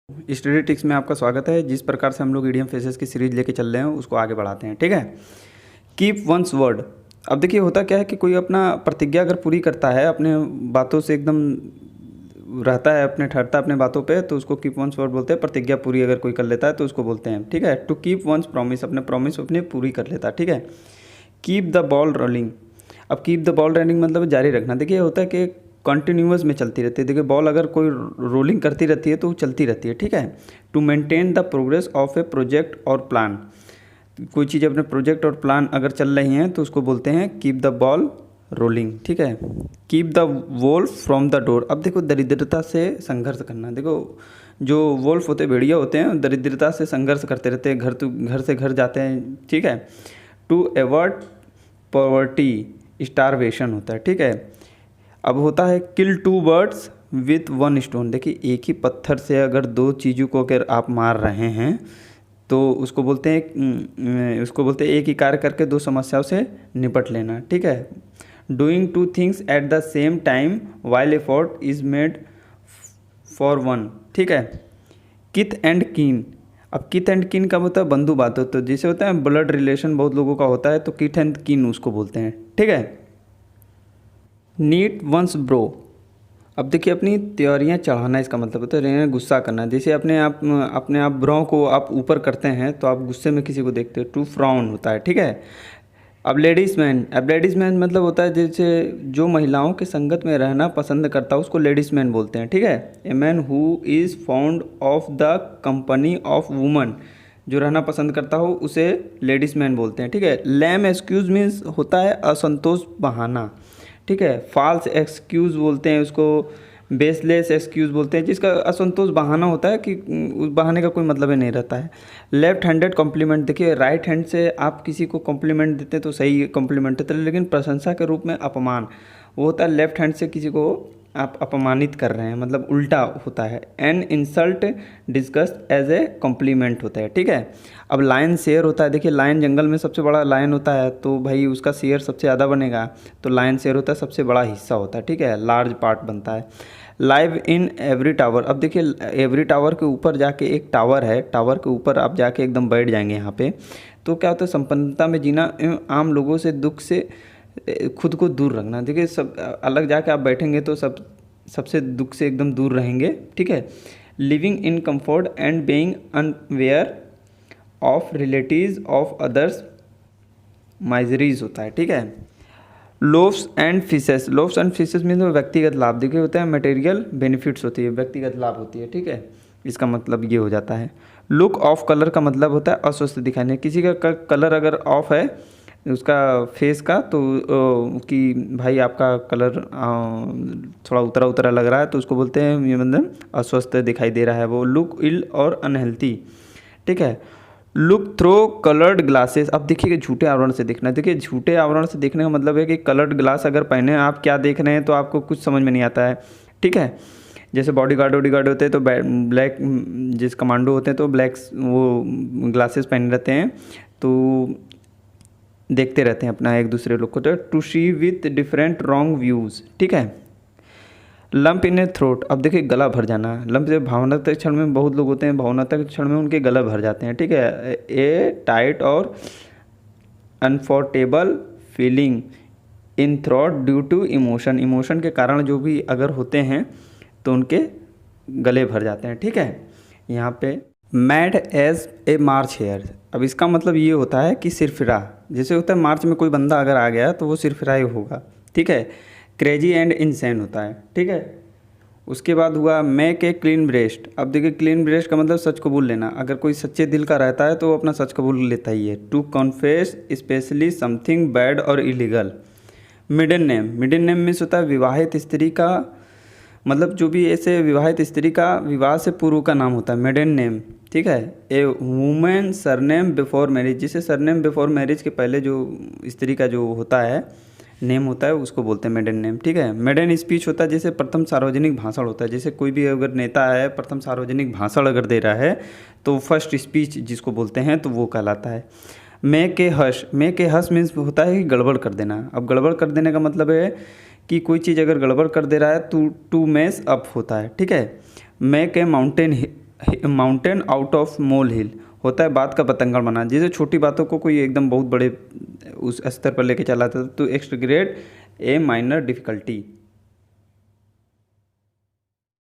Study ticks में आपका स्वागत है। जिस प्रकार से हम लोग ईडियम फ्रेजेस की सीरीज लेके चल रहे हैं उसको आगे बढ़ाते हैं। ठीक है, कीप वंस वर्ड। अब देखिए होता क्या है कि कोई अपना प्रतिज्ञा अगर पूरी करता है, अपने बातों से एकदम रहता है, अपने ठहरता है अपने बातों पे, तो उसको कीप वंस वर्ड बोलते हैं। प्रतिज्ञा पूरी अगर कोई कर लेता है तो उसको बोलते हैं। ठीक है, टू कीप वंस प्रॉमिस, अपने प्रॉमिस अपने पूरी कर लेता है। ठीक है, कीप द बॉल रोलिंग। अब कीप द बॉल रनिंग मतलब जारी रखना। देखिए होता है कि कंटिन्यूअस में चलती रहती है। देखिए बॉल अगर कोई रोलिंग करती रहती है तो वो चलती रहती है। ठीक है, to maintain the progress of a project और प्लान। कोई चीज़ अपने प्रोजेक्ट और प्लान अगर चल रही हैं तो उसको बोलते हैं कीप द बॉल रोलिंग। ठीक है, keep the Wolff from the door. अब देखो दरिद्रता से संघर्ष करना। देखो जो वोल्फ होते हैं, भेड़िया होते हैं, दरिद्रता से संघर्ष करते रहते हैं, घर से घर जाते हैं। ठीक है, टू एवर्ट पॉवर्टी, स्टारवेशन होता है। ठीक है, अब होता है kill two birds with one stone. देखिए एक ही पत्थर से अगर दो चीज़ों को अगर आप मार रहे हैं तो उसको बोलते हैं एक ही कार्य करके दो समस्याओं से निपट लेना। ठीक है, doing two things at the same time while effort is made for one. ठीक है, किथ एंड कीन। अब किथ एंड कीन कब होता है? बंधु बात हो तो जैसे होता है ब्लड रिलेशन बहुत लोगों का होता है तो किथ एंड कीन उसको बोलते हैं। ठीक है, नीट वंस ब्रो। अब देखिए अपनी त्योरियाँ चढ़ाना, इसका मतलब होता है गुस्सा करना। जैसे अपने आप ब्रो को आप ऊपर करते हैं तो आप गुस्से में किसी को देखते हो, टू फ्राउन होता है। ठीक है, अब लेडीज़ मैन मतलब होता है जैसे जो महिलाओं के संगत में रहना पसंद करता है उसको लेडीज़ मैन बोलते हैं। ठीक है, a man who is found of the company of woman, जो रहना पसंद करता हो उसे लेडीज़ मैन बोलते हैं। ठीक है, लैम एक्सक्यूज़ मीन्स होता है असंतोष बहाना। ठीक है, फॉल्स एक्सक्यूज़ बोलते हैं उसको, बेसलेस एक्सक्यूज़ बोलते हैं, जिसका असंतोष बहाना होता है कि उस बहाने का कोई मतलब ही नहीं रहता है। Left handed compliment. देखिए राइट हैंड से आप किसी को कॉम्प्लीमेंट देते हैं तो सही कॉम्प्लीमेंट होता है, लेकिन प्रशंसा के रूप में अपमान वो होता है लेफ्ट हैंड से किसी को आप अपमानित कर रहे हैं, मतलब उल्टा होता है। An insult discussed as a compliment होता है। ठीक है, अब लायन शेयर होता है। देखिए लायन जंगल में सबसे बड़ा लायन होता है तो भाई उसका शेयर सबसे ज़्यादा बनेगा, तो लायन शेयर होता है सबसे बड़ा हिस्सा होता है। ठीक है, लार्ज पार्ट बनता है। Live in every tower. अब देखिए एवरी टावर के ऊपर जाके एक टावर है, टावर के ऊपर आप जाके एकदम बैठ जाएंगे यहाँ पे तो क्या होता है? संपन्नता में जीना एवं आम लोगों से दुख से खुद को दूर रखना। देखिए सब अलग जाके आप बैठेंगे तो सबसे दुख से एकदम दूर रहेंगे। ठीक है, living in comfort and being unaware of relatives of others miseries होता है। ठीक है, loaves and fishes. Loaves and fishes mean व्यक्तिगत लाभ। देखिए होता है मटेरियल बेनिफिट्स होती है, व्यक्तिगत लाभ होती है। ठीक है, इसका मतलब ये हो जाता है। लुक ऑफ कलर का मतलब होता है अस्वस्थ दिखाने। किसी का कलर अगर ऑफ है उसका फेस का तो कि भाई आपका कलर थोड़ा उतरा उतरा लग रहा है तो उसको बोलते हैं ये मतलब अस्वस्थ दिखाई दे रहा है वो। लुक इल और अनहेल्थी। ठीक है, लुक थ्रो कलर्ड ग्लासेस। अब देखिए झूठे आवरण से देखना। देखिए झूठे आवरण से देखने का मतलब है कि कलर्ड ग्लास अगर पहने आप क्या देख रहे हैं तो आपको कुछ समझ में नहीं आता है। ठीक है, जैसे बॉडीगार्ड होते हैं तो ब्लैक, जिस कमांडो होते हैं तो ब्लैक वो ग्लासेस पहने रहते हैं तो देखते रहते हैं अपना एक दूसरे लोग को, तो to see with different wrong views. ठीक है, लंप इन ए थ्रोट। अब देखिए गला भर जाना। लंप से भावनात्मक क्षण में बहुत लोग होते हैं, भावनात्मक क्षण में उनके गला भर जाते हैं। ठीक है, ए टाइट और uncomfortable feeling in throat due to emotion. Emotion के कारण जो भी अगर होते हैं तो उनके गले भर जाते हैं। ठीक है, यहाँ पे mad as a March hare. अब इसका मतलब ये होता है कि सिरफिरा। जैसे होता है मार्च में कोई बंदा अगर आ गया तो वो सिरफिरा ही होगा। ठीक है, क्रेजी एंड इनसेन होता है। ठीक है, उसके बाद हुआ मेक ए क्लीन ब्रेस्ट। अब देखिए क्लीन ब्रेस्ट का मतलब सच कबूल लेना। अगर कोई सच्चे दिल का रहता है तो वो अपना सच कबूल लेता ही है। To confess especially something bad और इलीगल। मिडन नेम मीन्स होता है विवाहित स्त्री का, मतलब जो भी ऐसे विवाहित स्त्री का विवाह से पूर्व का नाम होता है मिडन नेम। ठीक है, ए वुमेन सरनेम बिफोर मैरिज। जिसे सरनेम बिफोर मैरिज के पहले जो स्त्री का जो होता है नेम होता है उसको बोलते हैं मेडन नेम। ठीक है, मेडन स्पीच होता है जैसे प्रथम सार्वजनिक भाषण होता है। जैसे कोई भी अगर नेता है प्रथम सार्वजनिक भाषण अगर दे रहा है तो फर्स्ट स्पीच जिसको बोलते हैं तो वो कहलाता है। मे के हश मीन्स होता है कि गड़बड़ कर देना। अब गड़बड़ कर देने का मतलब है कि कोई चीज़ अगर गड़बड़ कर दे रहा है तो टू मेस अप होता है। ठीक है, make a mountain mountain out of molehill होता है बात का पतंगड़ बना, जैसे छोटी बातों को कोई एकदम बहुत बड़े उस स्तर पर लेके चला जाता है, तो extra grade A minor difficulty.